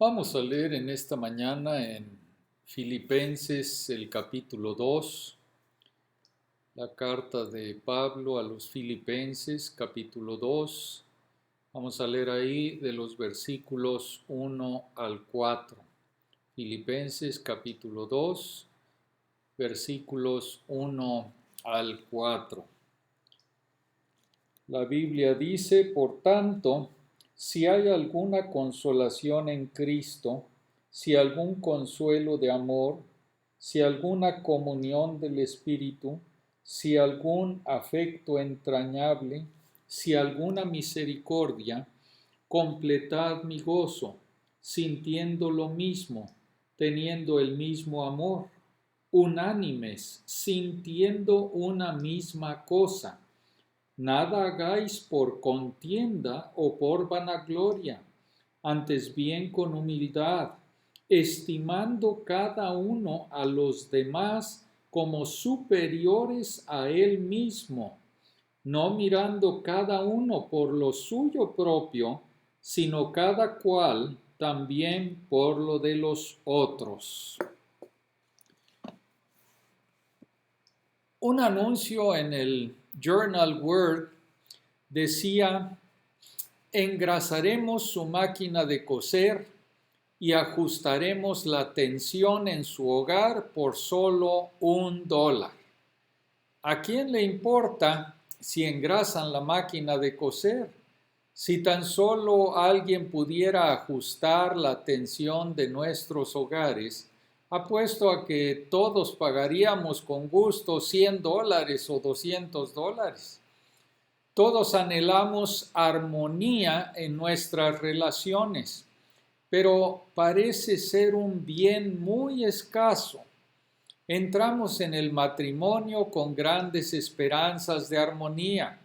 Vamos a leer en esta mañana en Filipenses el capítulo 2, la carta de Pablo a los Filipenses capítulo 2. Vamos a leer ahí de los versículos 1 al 4. Filipenses capítulo 2, versículos 1 al 4. La Biblia dice, por tanto, si hay alguna consolación en Cristo, si algún consuelo de amor, si alguna comunión del Espíritu, si algún afecto entrañable, si alguna misericordia, completad mi gozo, sintiendo lo mismo, teniendo el mismo amor, unánimes, sintiendo una misma cosa. Nada hagáis por contienda o por vanagloria, antes bien con humildad, estimando cada uno a los demás como superiores a él mismo, no mirando cada uno por lo suyo propio, sino cada cual también por lo de los otros. Un anuncio en el Journal Word decía: engrasaremos su máquina de coser y ajustaremos la tensión en su hogar por solo $1. ¿A quién le importa si engrasan la máquina de coser? Si tan solo alguien pudiera ajustar la tensión de nuestros hogares, apuesto a que todos pagaríamos con gusto $100 o $200. Todos anhelamos armonía en nuestras relaciones, pero parece ser un bien muy escaso. Entramos en el matrimonio con grandes esperanzas de armonía.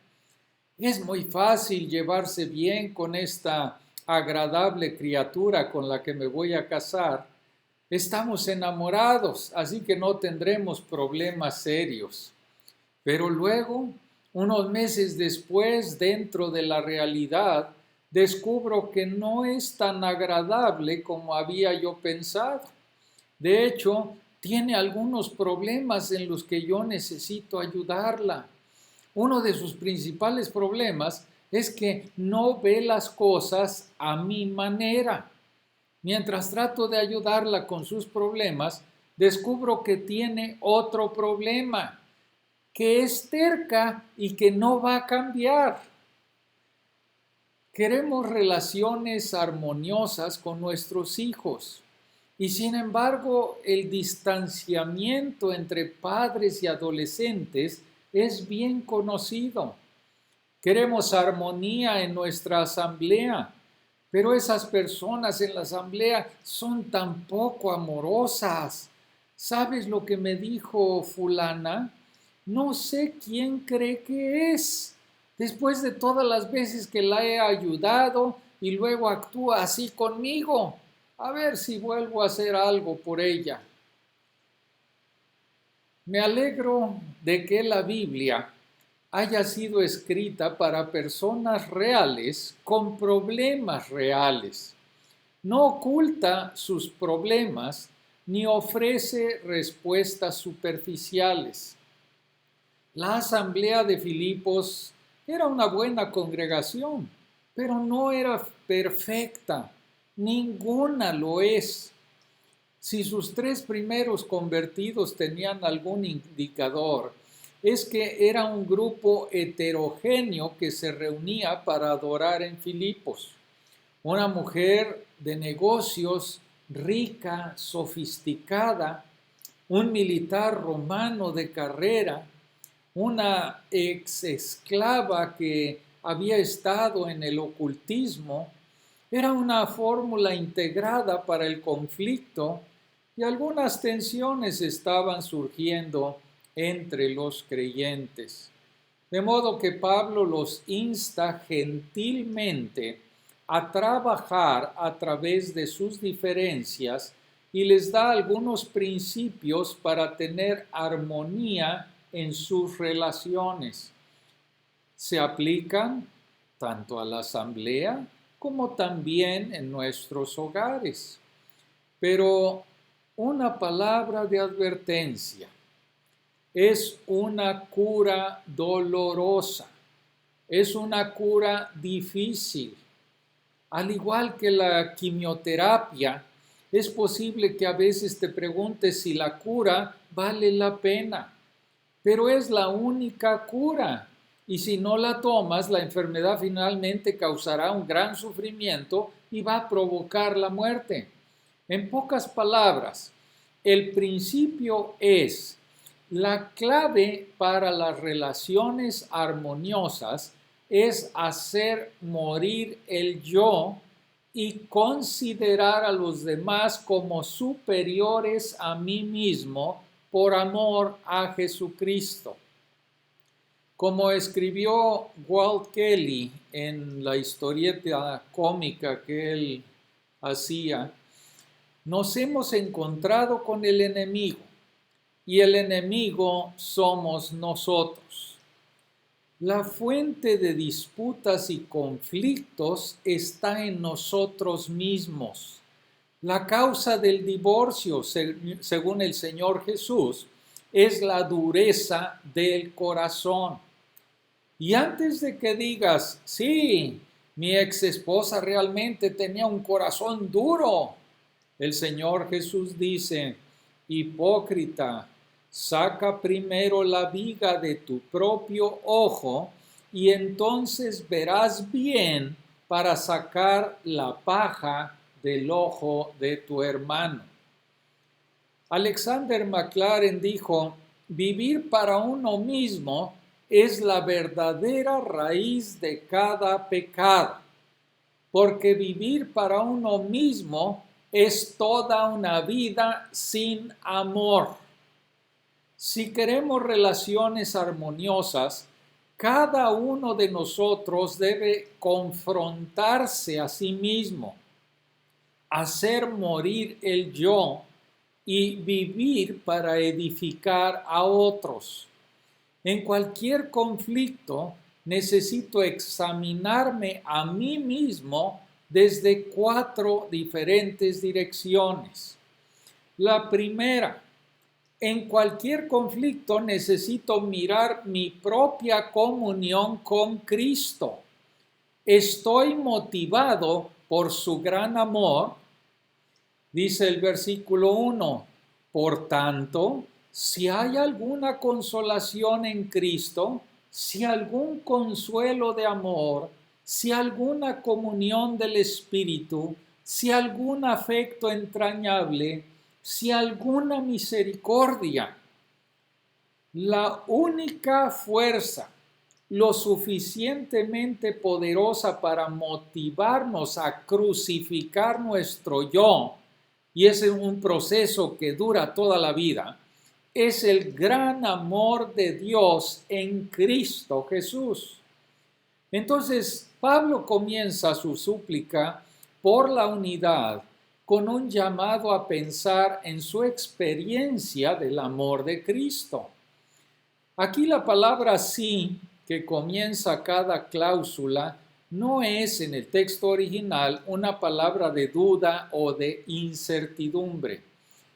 Es muy fácil llevarse bien con esta agradable criatura con la que me voy a casar. Estamos enamorados, así que no tendremos problemas serios. Pero luego, unos meses después, dentro de la realidad, descubro que no es tan agradable como había yo pensado. De hecho, tiene algunos problemas en los que yo necesito ayudarla. Uno de sus principales problemas es que no ve las cosas a mi manera. Mientras trato de ayudarla con sus problemas, descubro que tiene otro problema, que es terca y que no va a cambiar. Queremos relaciones armoniosas con nuestros hijos y sin embargo el distanciamiento entre padres y adolescentes es bien conocido. Queremos armonía en nuestra asamblea, pero esas personas en la asamblea son tan poco amorosas. ¿Sabes lo que me dijo fulana? No sé quién cree que es. Después de todas las veces que la he ayudado y luego actúa así conmigo. A ver si vuelvo a hacer algo por ella. Me alegro de que la Biblia haya sido escrita para personas reales con problemas reales. No oculta sus problemas ni ofrece respuestas superficiales. La asamblea de Filipos era una buena congregación, pero no era perfecta. Ninguna lo es. Si sus 3 primeros convertidos tenían algún indicador, es que era un grupo heterogéneo que se reunía para adorar en Filipos. Una mujer de negocios rica, sofisticada, un militar romano de carrera, una ex esclava que había estado en el ocultismo. Era una fórmula integrada para el conflicto y algunas tensiones estaban surgiendo entre los creyentes. De modo que Pablo los insta gentilmente a trabajar a través de sus diferencias y les da algunos principios para tener armonía en sus relaciones. Se aplican tanto a la asamblea como también en nuestros hogares. Pero una palabra de advertencia: es una cura dolorosa, es una cura difícil. Al igual que la quimioterapia, es posible que a veces te preguntes si la cura vale la pena, pero es la única cura. Y si no la tomas, la enfermedad finalmente causará un gran sufrimiento y va a provocar la muerte. En pocas palabras, el principio es: la clave para las relaciones armoniosas es hacer morir el yo y considerar a los demás como superiores a mí mismo por amor a Jesucristo. Como escribió Walt Kelly en la historieta cómica que él hacía, nos hemos encontrado con el enemigo y el enemigo somos nosotros. La fuente de disputas y conflictos está en nosotros mismos. La causa del divorcio, según el Señor Jesús, es la dureza del corazón. Y antes de que digas, sí, mi ex esposa realmente tenía un corazón duro, el Señor Jesús dice: hipócrita, saca primero la viga de tu propio ojo y entonces verás bien para sacar la paja del ojo de tu hermano. Alexander McLaren dijo: vivir para uno mismo es la verdadera raíz de cada pecado, porque vivir para uno mismo es toda una vida sin amor. Si queremos relaciones armoniosas, cada uno de nosotros debe confrontarse a sí mismo, hacer morir el yo y vivir para edificar a otros. En cualquier conflicto necesito examinarme a mí mismo desde 4 diferentes direcciones. La primera: en cualquier conflicto necesito mirar mi propia comunión con Cristo. ¿Estoy motivado por su gran amor? Dice el versículo 1: por tanto, si hay alguna consolación en Cristo, si algún consuelo de amor, si alguna comunión del Espíritu, si algún afecto entrañable, si alguna misericordia. La única fuerza lo suficientemente poderosa para motivarnos a crucificar nuestro yo, y es un proceso que dura toda la vida, es el gran amor de Dios en Cristo Jesús. Entonces, Pablo comienza su súplica por la unidad con un llamado a pensar en su experiencia del amor de Cristo. Aquí la palabra sí, que comienza cada cláusula, no es en el texto original una palabra de duda o de incertidumbre.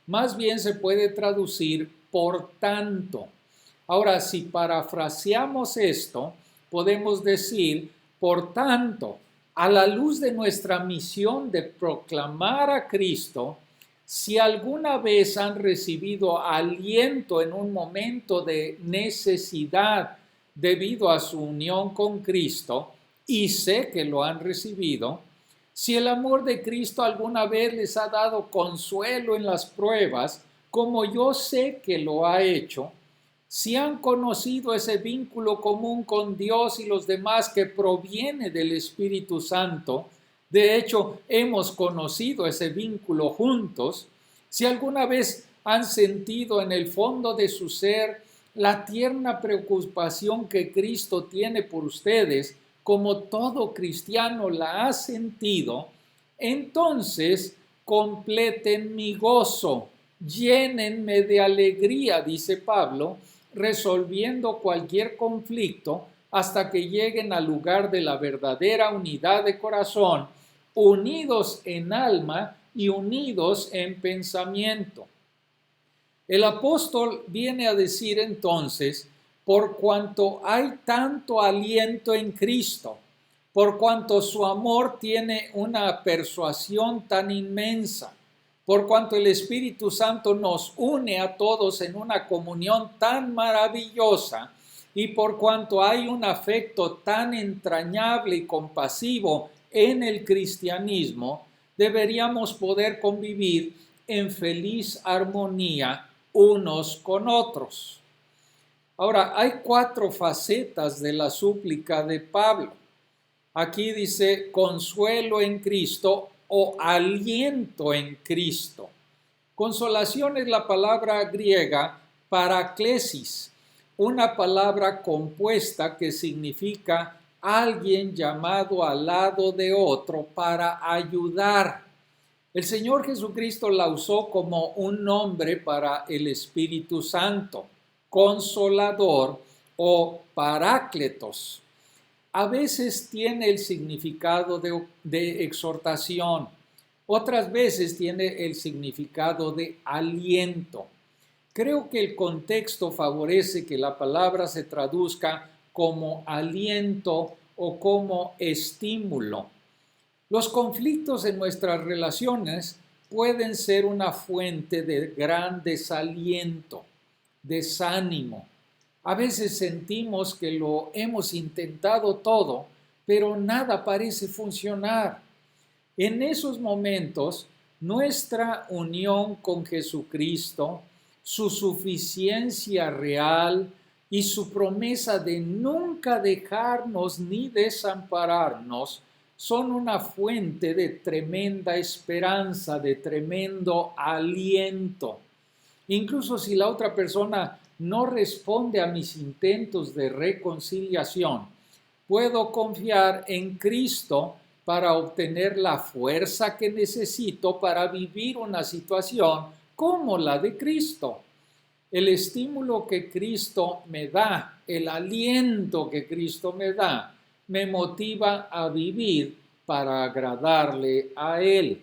Más bien se puede traducir por tanto. Ahora, si parafraseamos esto, podemos decir: por tanto, a la luz de nuestra misión de proclamar a Cristo, si alguna vez han recibido aliento en un momento de necesidad debido a su unión con Cristo, y sé que lo han recibido, si el amor de Cristo alguna vez les ha dado consuelo en las pruebas, como yo sé que lo ha hecho, si han conocido ese vínculo común con Dios y los demás que proviene del Espíritu Santo, de hecho hemos conocido ese vínculo juntos, si alguna vez han sentido en el fondo de su ser la tierna preocupación que Cristo tiene por ustedes, como todo cristiano la ha sentido, entonces completen mi gozo, llénenme de alegría, dice Pablo, resolviendo cualquier conflicto, hasta que lleguen al lugar de la verdadera unidad de corazón, unidos en alma y unidos en pensamiento. El apóstol viene a decir entonces, por cuanto hay tanto aliento en Cristo, por cuanto su amor tiene una persuasión tan inmensa, por cuanto el Espíritu Santo nos une a todos en una comunión tan maravillosa, y por cuanto hay un afecto tan entrañable y compasivo en el cristianismo, deberíamos poder convivir en feliz armonía unos con otros. Ahora, hay 4 facetas de la súplica de Pablo. Aquí dice consuelo en Cristo o aliento en Cristo. Consolación es la palabra griega paraklesis, una palabra compuesta que significa alguien llamado al lado de otro para ayudar. El Señor Jesucristo la usó como un nombre para el Espíritu Santo, consolador o parácletos. A veces tiene el significado de exhortación, otras veces tiene el significado de aliento. Creo que el contexto favorece que la palabra se traduzca como aliento o como estímulo. Los conflictos en nuestras relaciones pueden ser una fuente de gran desaliento, desánimo. A veces sentimos que lo hemos intentado todo, pero nada parece funcionar. En esos momentos, nuestra unión con Jesucristo, su suficiencia real y su promesa de nunca dejarnos ni desampararnos son una fuente de tremenda esperanza, de tremendo aliento. Incluso si la otra persona no responde a mis intentos de reconciliación, puedo confiar en Cristo para obtener la fuerza que necesito para vivir una situación como la de Cristo. El estímulo que Cristo me da, el aliento que Cristo me da, me motiva a vivir para agradarle a Él.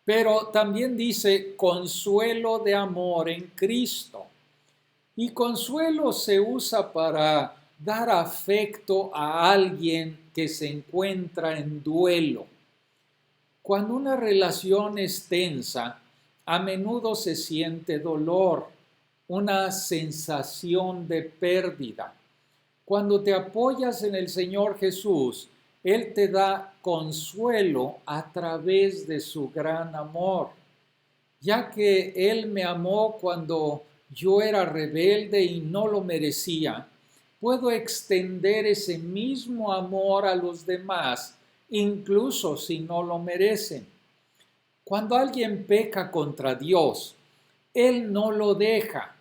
Pero también dice consuelo de amor en Cristo. Y consuelo se usa para dar afecto a alguien que se encuentra en duelo. Cuando una relación es tensa, a menudo se siente dolor, una sensación de pérdida. Cuando te apoyas en el Señor Jesús, Él te da consuelo a través de su gran amor. Ya que Él me amó cuando yo era rebelde y no lo merecía, puedo extender ese mismo amor a los demás, incluso si no lo merecen. Cuando alguien peca contra Dios, Él no lo deja,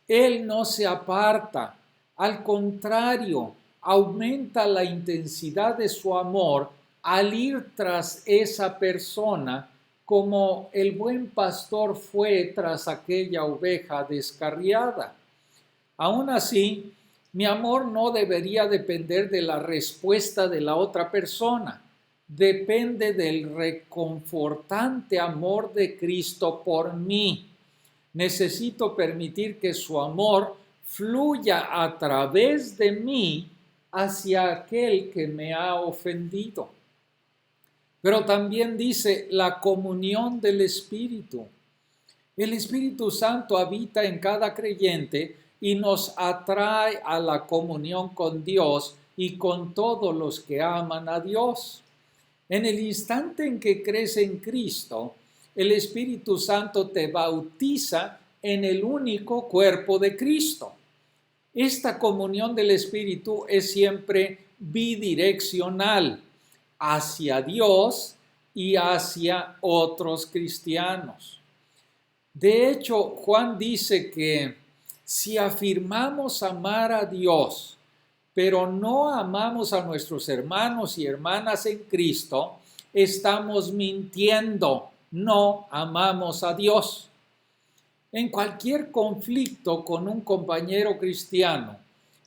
Él no se aparta. Al contrario, aumenta la intensidad de su amor al ir tras esa persona, como el buen pastor fue tras aquella oveja descarriada. Aún así, mi amor no debería depender de la respuesta de la otra persona. Depende del reconfortante amor de Cristo por mí. Necesito permitir que su amor fluya a través de mí hacia aquel que me ha ofendido. Pero también dice la comunión del Espíritu. El Espíritu Santo habita en cada creyente y nos atrae a la comunión con Dios y con todos los que aman a Dios. En el instante en que crees en Cristo, el Espíritu Santo te bautiza en el único cuerpo de Cristo. Esta comunión del Espíritu es siempre bidireccional, hacia Dios y hacia otros cristianos. De hecho, Juan dice que si afirmamos amar a Dios, pero no amamos a nuestros hermanos y hermanas en Cristo, estamos mintiendo, no amamos a Dios. En cualquier conflicto con un compañero cristiano,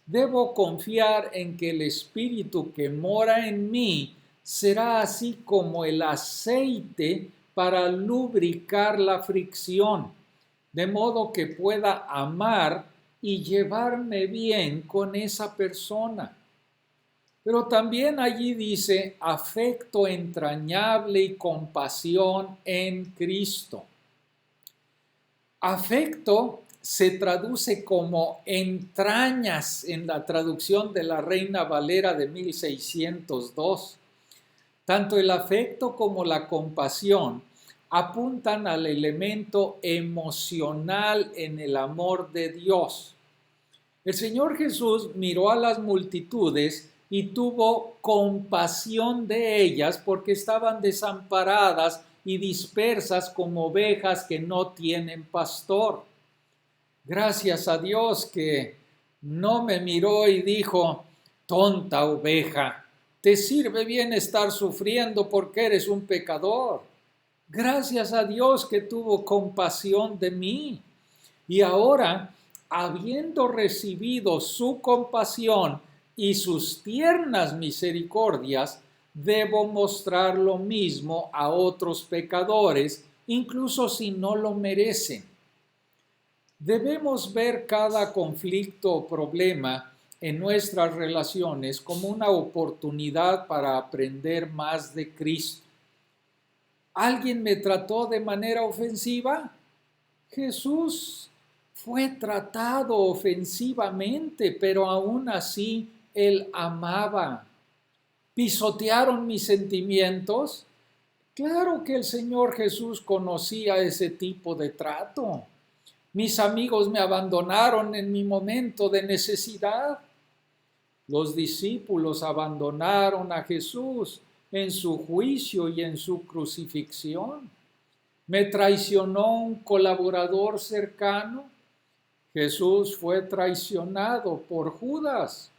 Debo confiar en que el Espíritu que mora en mí será así como el aceite para lubricar la fricción, de modo que pueda amar y llevarme bien con esa persona. Pero también allí dice afecto entrañable y compasión en Cristo. Afecto se traduce como entrañas en la traducción de la Reina Valera de 1602. Tanto el afecto como la compasión apuntan al elemento emocional en el amor de Dios. El Señor Jesús miró a las multitudes y tuvo compasión de ellas porque estaban desamparadas y dispersas como ovejas que no tienen pastor. Gracias a Dios que no me miró y dijo, tonta oveja, te sirve bien estar sufriendo porque eres un pecador. Gracias a Dios que tuvo compasión de mí. Y ahora, habiendo recibido su compasión y sus tiernas misericordias, debo mostrar lo mismo a otros pecadores, incluso si no lo merecen. Debemos ver cada conflicto o problema en nuestras relaciones como una oportunidad para aprender más de Cristo. ¿Alguien me trató de manera ofensiva? Jesús fue tratado ofensivamente, pero aún así él amaba. ¿Pisotearon mis sentimientos? Claro que el Señor Jesús conocía ese tipo de trato. Mis amigos me abandonaron en mi momento de necesidad. Los discípulos abandonaron a Jesús en su juicio y en su crucifixión. ¿Me traicionó un colaborador cercano? Jesús fue traicionado por Judas.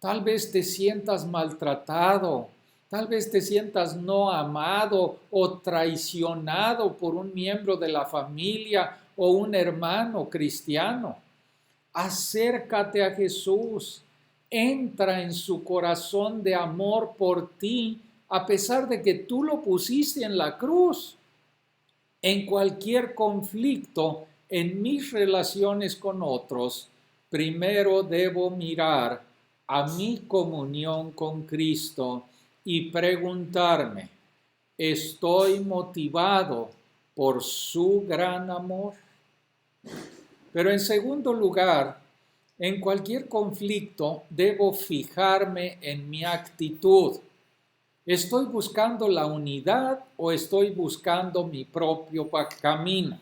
Tal vez te sientas maltratado, tal vez te sientas no amado o traicionado por un miembro de la familia o un hermano cristiano. Acércate a Jesús, entra en su corazón de amor por ti, a pesar de que tú lo pusiste en la cruz. En cualquier conflicto en mis relaciones con otros, primero debo mirar a mi comunión con Cristo y preguntarme, ¿estoy motivado por su gran amor? Pero en segundo lugar, en cualquier conflicto debo fijarme en mi actitud. ¿Estoy buscando la unidad o estoy buscando mi propio camino?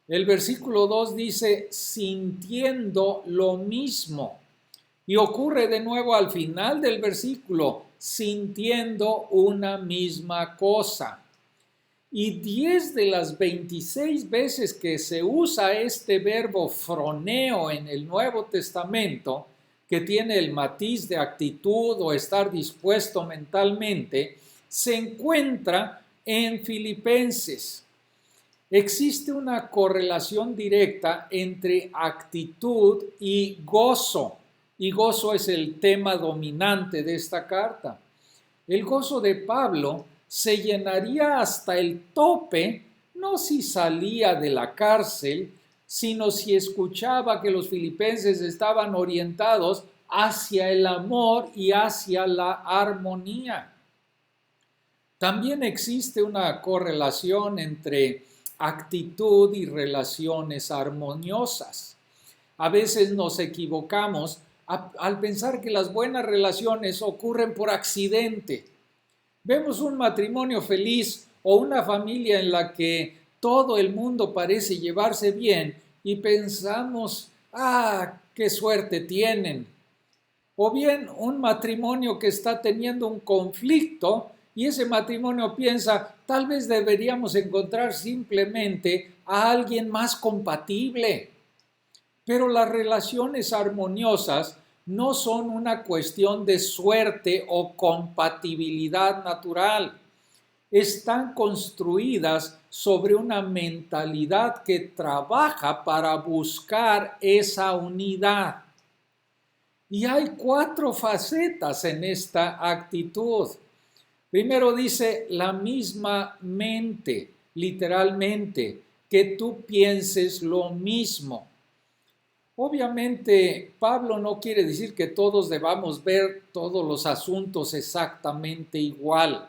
El versículo 2 dice, sintiendo lo mismo. Y ocurre de nuevo al final del versículo, sintiendo una misma cosa. Y 10 de las 26 veces que se usa este verbo froneo en el Nuevo Testamento, que tiene el matiz de actitud o estar dispuesto mentalmente, se encuentra en Filipenses. Existe una correlación directa entre actitud y gozo es el tema dominante de esta carta. El gozo de Pablo se llenaría hasta el tope, no si salía de la cárcel, sino si escuchaba que los filipenses estaban orientados hacia el amor y hacia la armonía. También existe una correlación entre actitud y relaciones armoniosas. A veces nos equivocamos al pensar que las buenas relaciones ocurren por accidente. Vemos un matrimonio feliz o una familia en la que todo el mundo parece llevarse bien y pensamos, qué suerte tienen. O bien un matrimonio que está teniendo un conflicto y ese matrimonio piensa, tal vez deberíamos encontrar simplemente a alguien más compatible. Pero las relaciones armoniosas no son una cuestión de suerte o compatibilidad natural. Están construidas sobre una mentalidad que trabaja para buscar esa unidad. Y hay 4 facetas en esta actitud. Primero dice la misma mente, literalmente, que tú pienses lo mismo. Obviamente, Pablo no quiere decir que todos debamos ver todos los asuntos exactamente igual.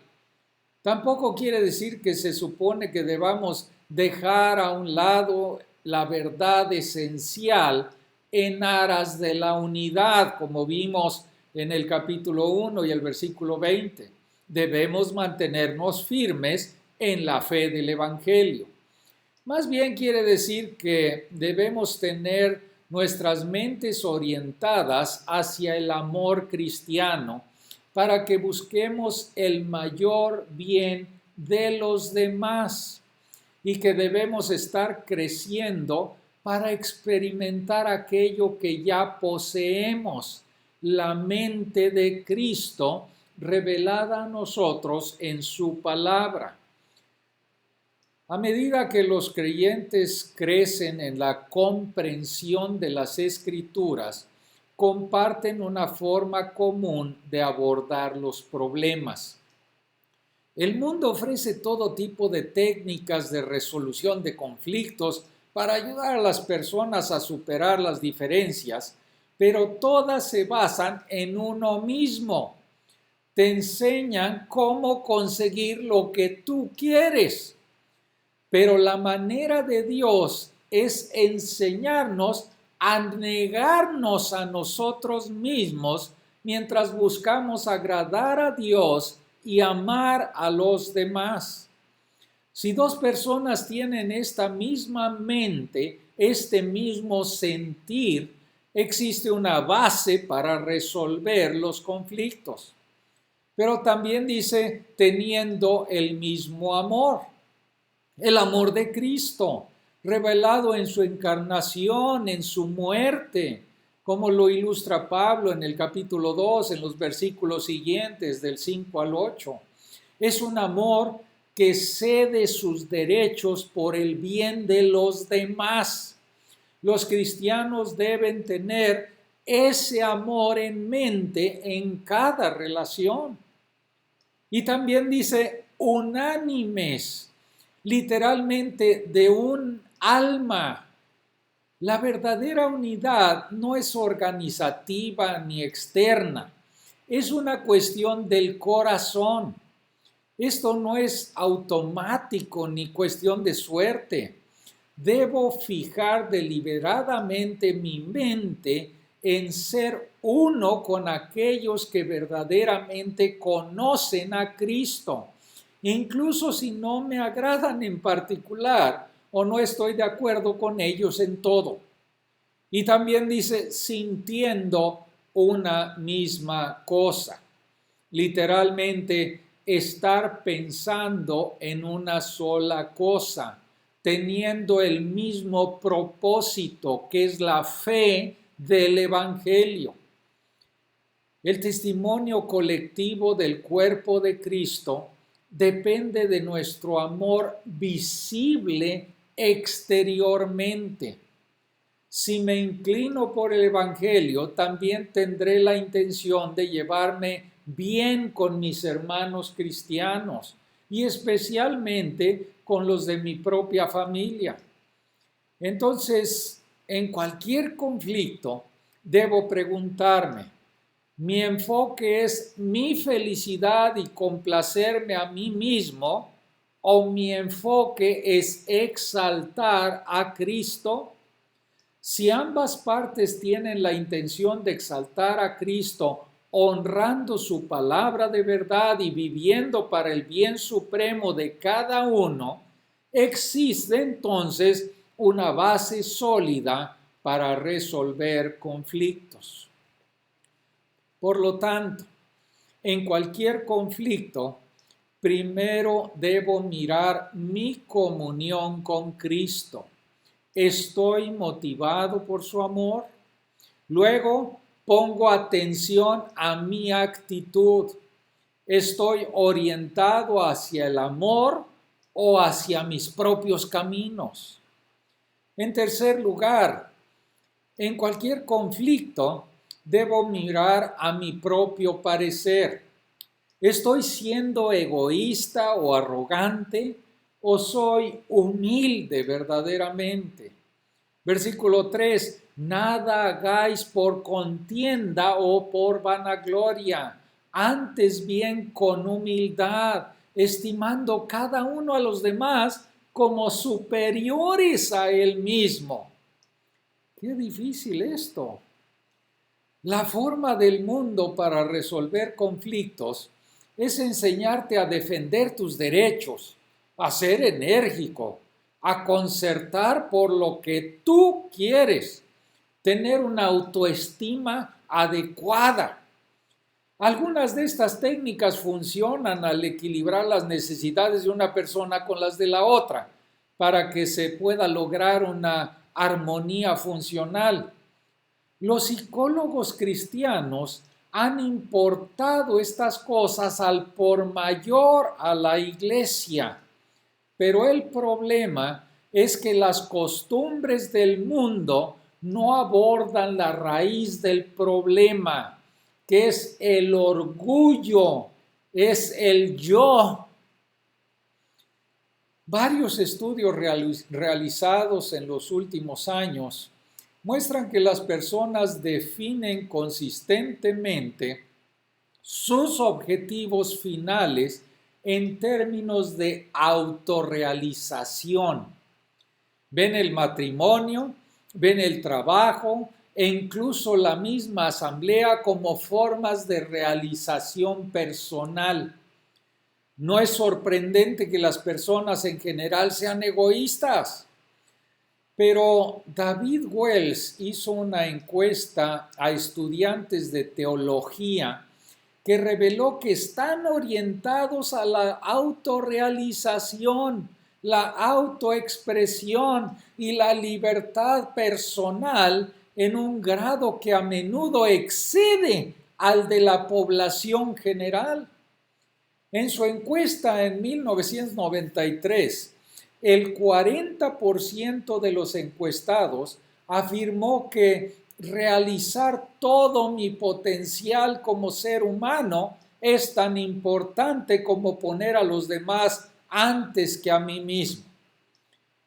Tampoco quiere decir que se supone que debamos dejar a un lado la verdad esencial en aras de la unidad, como vimos en el capítulo 1 y el versículo 20. Debemos mantenernos firmes en la fe del Evangelio. Más bien quiere decir que debemos tener nuestras mentes orientadas hacia el amor cristiano para que busquemos el mayor bien de los demás y que debemos estar creciendo para experimentar aquello que ya poseemos, la mente de Cristo revelada a nosotros en su palabra. A medida que los creyentes crecen en la comprensión de las Escrituras, comparten una forma común de abordar los problemas. El mundo ofrece todo tipo de técnicas de resolución de conflictos para ayudar a las personas a superar las diferencias, pero todas se basan en uno mismo. Te enseñan cómo conseguir lo que tú quieres. Pero la manera de Dios es enseñarnos a negarnos a nosotros mismos mientras buscamos agradar a Dios y amar a los demás. Si 2 personas tienen esta misma mente, este mismo sentir, existe una base para resolver los conflictos. Pero también dice teniendo el mismo amor. El amor de Cristo, revelado en su encarnación, en su muerte, como lo ilustra Pablo en el capítulo 2, en los versículos siguientes, del 5 al 8. Es un amor que cede sus derechos por el bien de los demás. Los cristianos deben tener ese amor en mente en cada relación. Y también dice unánimes, literalmente de un alma. La verdadera unidad no es organizativa ni externa, es una cuestión del corazón. Esto no es automático ni cuestión de suerte. Debo fijar deliberadamente mi mente en ser uno con aquellos que verdaderamente conocen a Cristo, incluso si no me agradan en particular o no estoy de acuerdo con ellos en todo. Y también dice sintiendo una misma cosa. Literalmente, estar pensando en una sola cosa, teniendo el mismo propósito, que es la fe del Evangelio. El testimonio colectivo del cuerpo de Cristo depende de nuestro amor visible exteriormente. Si me inclino por el Evangelio, también tendré la intención de llevarme bien con mis hermanos cristianos y especialmente con los de mi propia familia. Entonces, en cualquier conflicto, debo preguntarme, ¿mi enfoque es mi felicidad y complacerme a mí mismo o mi enfoque es exaltar a Cristo? Si ambas partes tienen la intención de exaltar a Cristo, honrando su palabra de verdad y viviendo para el bien supremo de cada uno, existe entonces una base sólida para resolver conflictos. Por lo tanto, en cualquier conflicto, primero debo mirar mi comunión con Cristo. ¿Estoy motivado por su amor? Luego pongo atención a mi actitud. ¿Estoy orientado hacia el amor o hacia mis propios caminos? En tercer lugar, en cualquier conflicto, debo mirar a mi propio parecer. ¿Estoy siendo egoísta o arrogante o soy humilde verdaderamente? Versículo 3, nada hagáis por contienda o por vanagloria, antes bien con humildad, estimando cada uno a los demás como superiores a él mismo. Qué difícil esto. La forma del mundo para resolver conflictos es enseñarte a defender tus derechos, a ser enérgico, a concertar por lo que tú quieres, tener una autoestima adecuada. Algunas de estas técnicas funcionan al equilibrar las necesidades de una persona con las de la otra, para que se pueda lograr una armonía funcional. Los psicólogos cristianos han importado estas cosas al por mayor a la iglesia, pero el problema es que las costumbres del mundo no abordan la raíz del problema, que es el orgullo, es el yo. Varios estudios realizados en los últimos años muestran que las personas definen consistentemente sus objetivos finales en términos de autorrealización. Ven el matrimonio, ven el trabajo e incluso la misma asamblea como formas de realización personal. No es sorprendente que las personas en general sean egoístas. Pero David Wells hizo una encuesta a estudiantes de teología que reveló que están orientados a la autorrealización, la autoexpresión y la libertad personal en un grado que a menudo excede al de la población general. En su encuesta en 1993, el 40% de los encuestados afirmó que realizar todo mi potencial como ser humano es tan importante como poner a los demás antes que a mí mismo.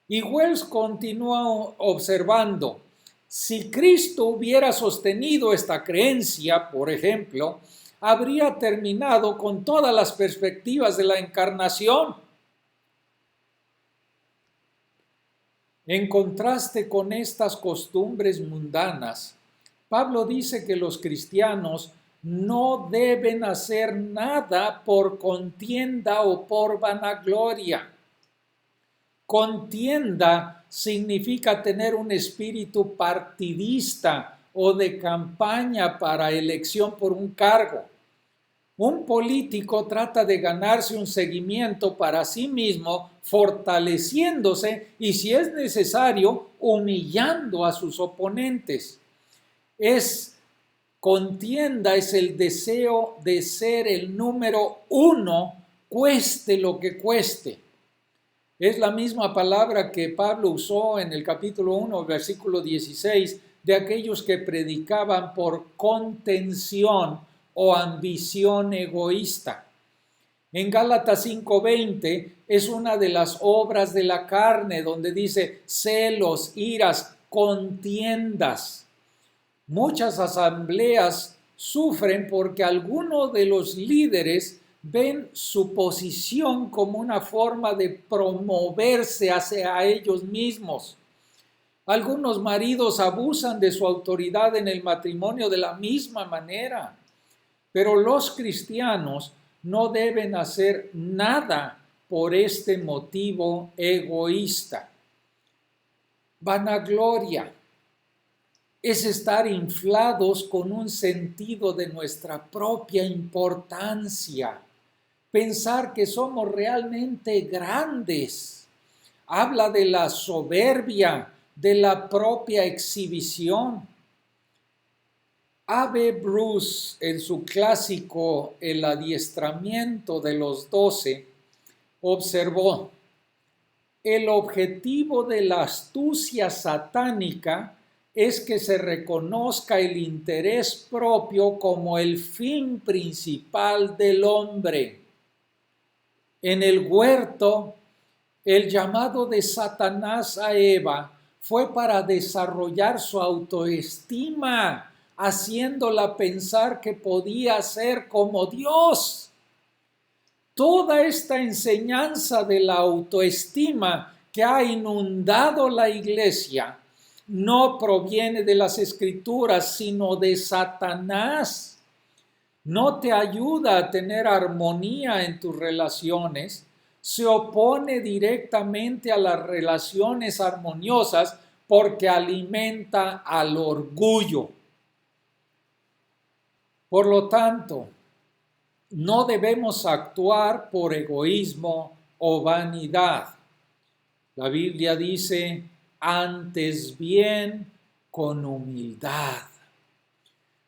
Y Wells continúa observando, si Cristo hubiera sostenido esta creencia, por ejemplo, habría terminado con todas las perspectivas de la encarnación. En contraste con estas costumbres mundanas, Pablo dice que los cristianos no deben hacer nada por contienda o por vanagloria. Contienda significa tener un espíritu partidista o de campaña para elección por un cargo. Un político trata de ganarse un seguimiento para sí mismo, fortaleciéndose y, si es necesario, humillando a sus oponentes. Contienda es el deseo de ser el número uno, cueste lo que cueste. Es la misma palabra que Pablo usó en el capítulo 1, versículo 16, de aquellos que predicaban por contención o ambición egoísta. En Gálatas 5:20 es una de las obras de la carne, donde dice celos, iras, contiendas. Muchas asambleas sufren porque algunos de los líderes ven su posición como una forma de promoverse hacia ellos mismos. Algunos maridos abusan de su autoridad en el matrimonio de la misma manera. Pero los cristianos no deben hacer nada por este motivo egoísta. Vanagloria es estar inflados con un sentido de nuestra propia importancia, pensar que somos realmente grandes. Habla de la soberbia, de la propia exhibición. A.B. Bruce, en su clásico El adiestramiento de los 12, observó: el objetivo de la astucia satánica es que se reconozca el interés propio como el fin principal del hombre. En el huerto, el llamado de Satanás a Eva fue para desarrollar su autoestima, haciéndola pensar que podía ser como Dios. Toda esta enseñanza de la autoestima que ha inundado la iglesia no proviene de las Escrituras, sino de Satanás. No te ayuda a tener armonía en tus relaciones, se opone directamente a las relaciones armoniosas porque alimenta al orgullo. Por lo tanto, no debemos actuar por egoísmo o vanidad. La Biblia dice, antes bien con humildad.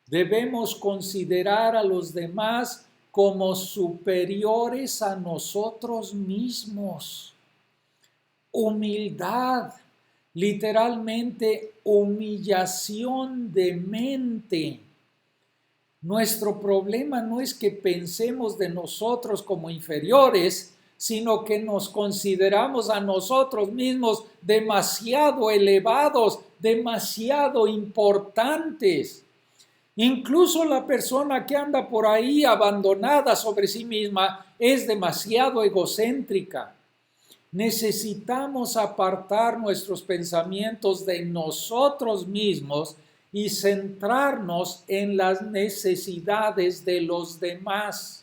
Debemos considerar a los demás como superiores a nosotros mismos. Humildad, literalmente humillación de mente. Nuestro problema no es que pensemos de nosotros como inferiores, sino que nos consideramos a nosotros mismos demasiado elevados, demasiado importantes. Incluso la persona que anda por ahí abandonada sobre sí misma es demasiado egocéntrica. Necesitamos apartar nuestros pensamientos de nosotros mismos y centrarnos en las necesidades de los demás.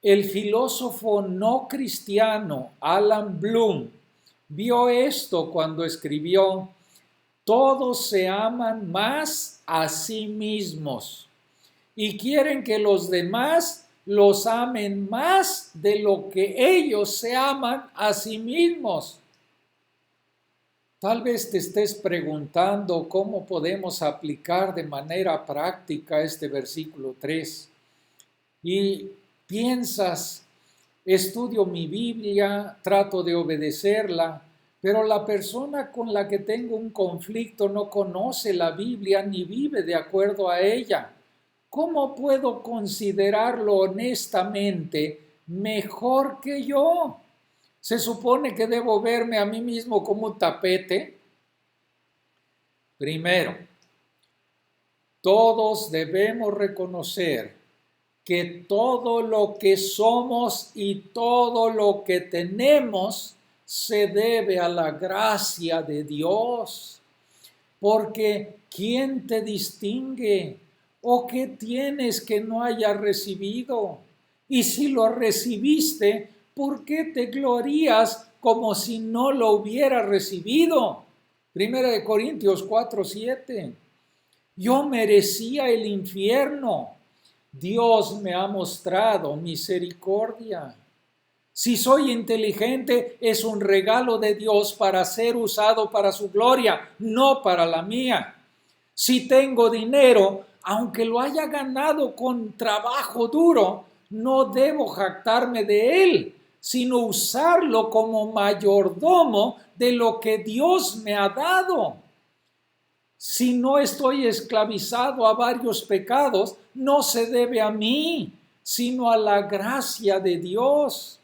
El filósofo no cristiano Alan Bloom vio esto cuando escribió: todos se aman más a sí mismos y quieren que los demás los amen más de lo que ellos se aman a sí mismos. Tal vez te estés preguntando cómo podemos aplicar de manera práctica este versículo 3. Y piensas, estudio mi Biblia, trato de obedecerla, pero la persona con la que tengo un conflicto no conoce la Biblia ni vive de acuerdo a ella. ¿Cómo puedo considerarlo honestamente mejor que yo? ¿Se supone que debo verme a mí mismo como un tapete? Primero, todos debemos reconocer que todo lo que somos y todo lo que tenemos se debe a la gracia de Dios. Porque ¿quién te distingue? ¿O qué tienes que no hayas recibido? Y si lo recibiste, ¿por qué te glorías como si no lo hubieras recibido? 1 Corintios 4:7. Yo merecía el infierno. Dios me ha mostrado misericordia. Si soy inteligente, es un regalo de Dios para ser usado para su gloria, no para la mía. Si tengo dinero, aunque lo haya ganado con trabajo duro, no debo jactarme de él, sino usarlo como mayordomo de lo que Dios me ha dado. Si no estoy esclavizado a varios pecados, no se debe a mí, sino a la gracia de Dios.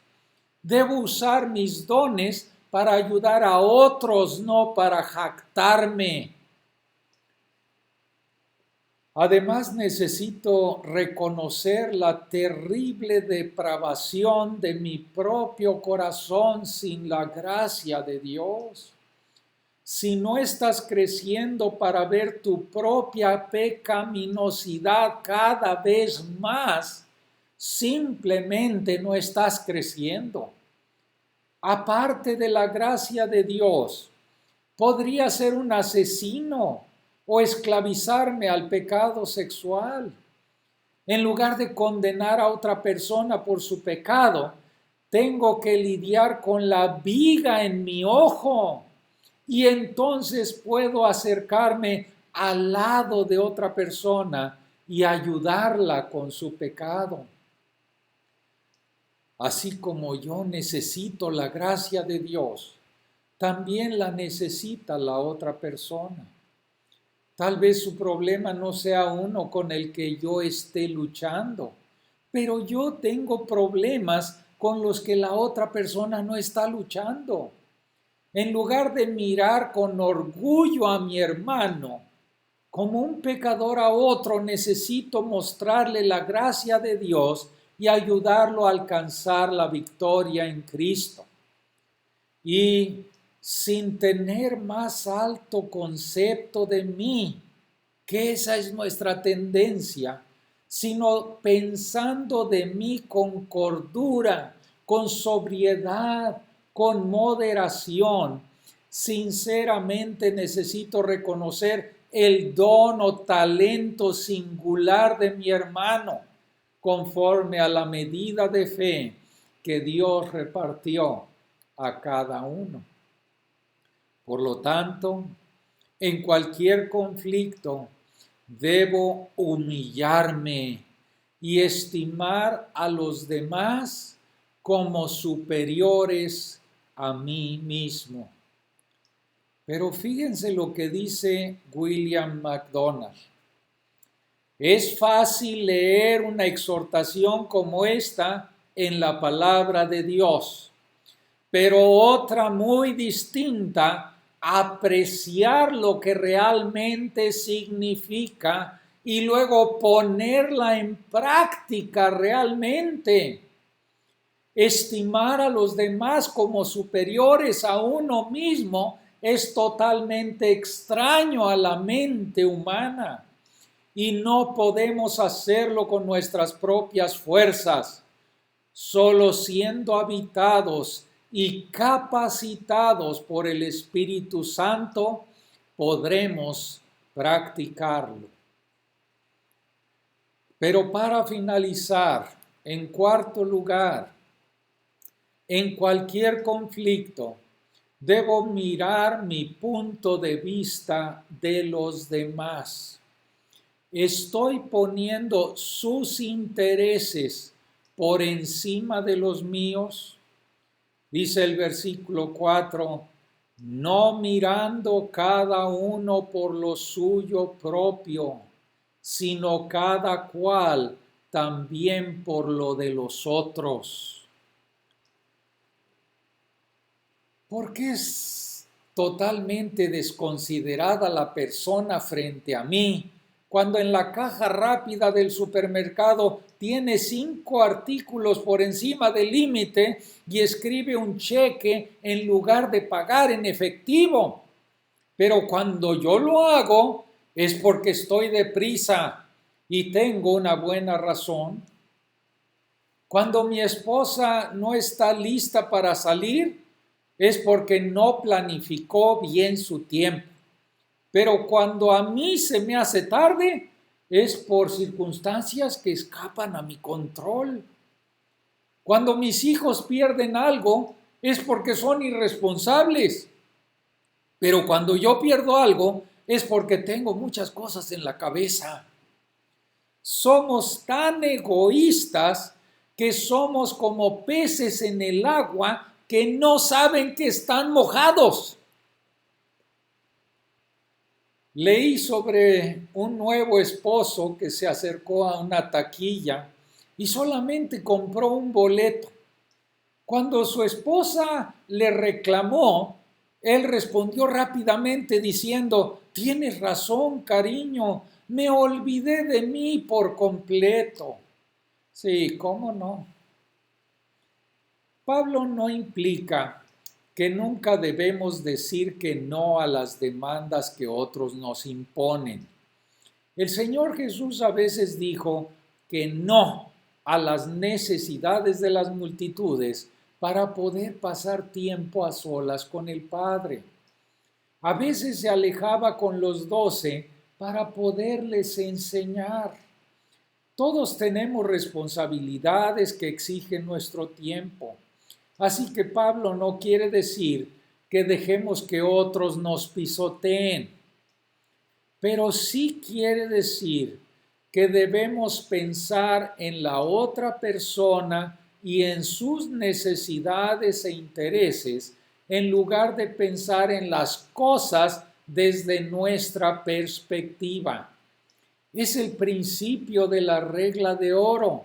Debo usar mis dones para ayudar a otros, no para jactarme. Además, necesito reconocer la terrible depravación de mi propio corazón sin la gracia de Dios. Si no estás creciendo para ver tu propia pecaminosidad cada vez más, simplemente no estás creciendo. Aparte de la gracia de Dios, podría ser un asesino o esclavizarme al pecado sexual. En lugar de condenar a otra persona por su pecado, tengo que lidiar con la viga en mi ojo y entonces puedo acercarme al lado de otra persona y ayudarla con su pecado. Así como yo necesito la gracia de Dios, también la necesita la otra persona. Tal vez su problema no sea uno con el que yo esté luchando, pero yo tengo problemas con los que la otra persona no está luchando. En lugar de mirar con orgullo a mi hermano, como un pecador a otro, necesito mostrarle la gracia de Dios y ayudarlo a alcanzar la victoria en Cristo. Y sin tener más alto concepto de mí, que esa es nuestra tendencia, sino pensando de mí con cordura, con sobriedad, con moderación. Sinceramente necesito reconocer el don o talento singular de mi hermano, conforme a la medida de fe que Dios repartió a cada uno. Por lo tanto, en cualquier conflicto, debo humillarme y estimar a los demás como superiores a mí mismo. Pero fíjense lo que dice William MacDonald. Es fácil leer una exhortación como esta en la palabra de Dios, pero otra muy distinta, apreciar lo que realmente significa y luego ponerla en práctica realmente. Estimar a los demás como superiores a uno mismo es totalmente extraño a la mente humana y no podemos hacerlo con nuestras propias fuerzas. Solo siendo habitados y capacitados por el Espíritu Santo podremos practicarlo. Pero para finalizar, en cuarto lugar, en cualquier conflicto, debo mirar mi punto de vista de los demás. Estoy poniendo sus intereses por encima de los míos. Dice el versículo 4, no mirando cada uno por lo suyo propio, sino cada cual también por lo de los otros. ¿Por qué es totalmente desconsiderada la persona frente a mí cuando en la caja rápida del supermercado tiene 5 artículos por encima del límite y escribe un cheque en lugar de pagar en efectivo? Pero cuando yo lo hago es porque estoy deprisa y tengo una buena razón. Cuando mi esposa no está lista para salir, es porque no planificó bien su tiempo. Pero cuando a mí se me hace tarde, es por circunstancias que escapan a mi control. Cuando mis hijos pierden algo, es porque son irresponsables. Pero cuando yo pierdo algo, es porque tengo muchas cosas en la cabeza. Somos tan egoístas que somos como peces en el agua que no saben que están mojados. Leí sobre un nuevo esposo que se acercó a una taquilla y solamente compró un boleto. Cuando su esposa le reclamó, él respondió rápidamente diciendo, tienes razón, cariño, me olvidé de mí por completo. Sí, ¿cómo no? Pablo no implica que nunca debemos decir que no a las demandas que otros nos imponen. El Señor Jesús a veces dijo que no a las necesidades de las multitudes para poder pasar tiempo a solas con el Padre. A veces se alejaba con los 12 para poderles enseñar. Todos tenemos responsabilidades que exigen nuestro tiempo. Así que Pablo no quiere decir que dejemos que otros nos pisoteen, pero sí quiere decir que debemos pensar en la otra persona y en sus necesidades e intereses en lugar de pensar en las cosas desde nuestra perspectiva. Es el principio de la regla de oro.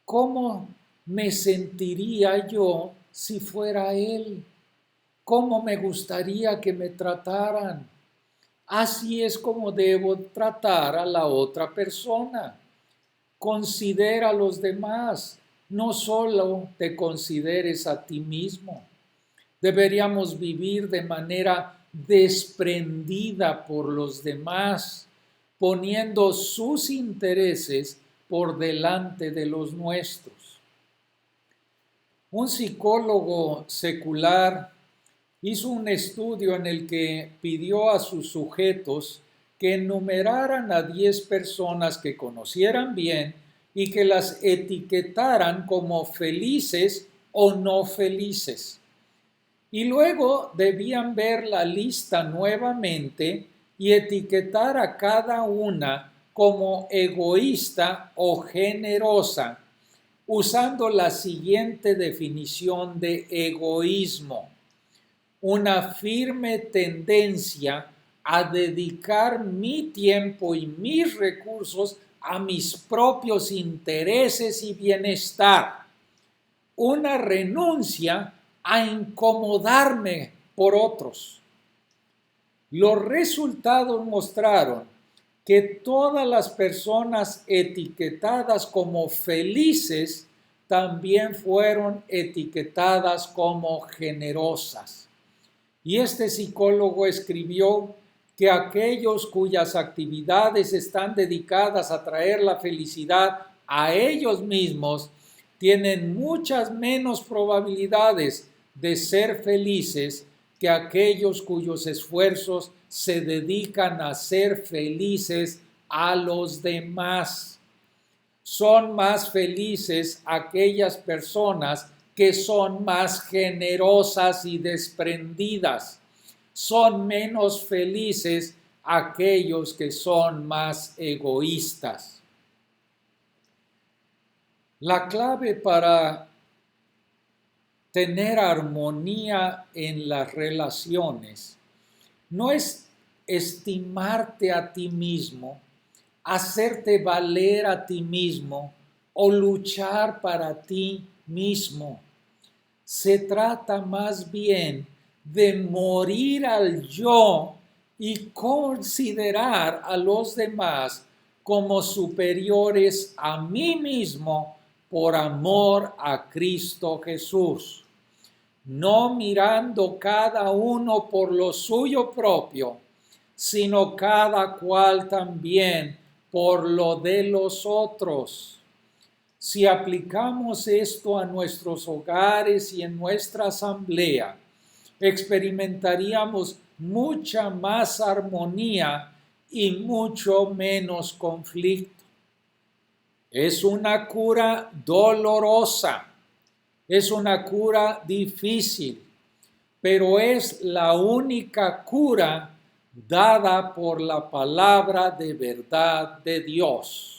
¿Cómo me sentiría yo si fuera él? ¿Cómo me gustaría que me trataran? Así es como debo tratar a la otra persona. Considera a los demás, no solo te consideres a ti mismo. Deberíamos vivir de manera desprendida por los demás, poniendo sus intereses por delante de los nuestros. Un psicólogo secular hizo un estudio en el que pidió a sus sujetos que enumeraran a 10 personas que conocieran bien y que las etiquetaran como felices o no felices. Y luego debían ver la lista nuevamente y etiquetar a cada una como egoísta o generosa, usando la siguiente definición de egoísmo: una firme tendencia a dedicar mi tiempo y mis recursos a mis propios intereses y bienestar. Una renuncia a incomodarme por otros. Los resultados mostraron que todas las personas etiquetadas como felices también fueron etiquetadas como generosas. Y este psicólogo escribió que aquellos cuyas actividades están dedicadas a traer la felicidad a ellos mismos tienen muchas menos probabilidades de ser felices que aquellos cuyos esfuerzos se dedican a ser felices a los demás. Son más felices aquellas personas que son más generosas y desprendidas. Son menos felices aquellos que son más egoístas. La clave para tener armonía en las relaciones no es estimarte a ti mismo, hacerte valer a ti mismo o luchar para ti mismo. Se trata más bien de morir al yo y considerar a los demás como superiores a mí mismo por amor a Cristo Jesús, no mirando cada uno por lo suyo propio, sino cada cual también por lo de los otros. Si aplicamos esto a nuestros hogares y en nuestra asamblea, experimentaríamos mucha más armonía y mucho menos conflicto. Es una cura dolorosa, es una cura difícil, pero es la única cura dada por la palabra de verdad de Dios.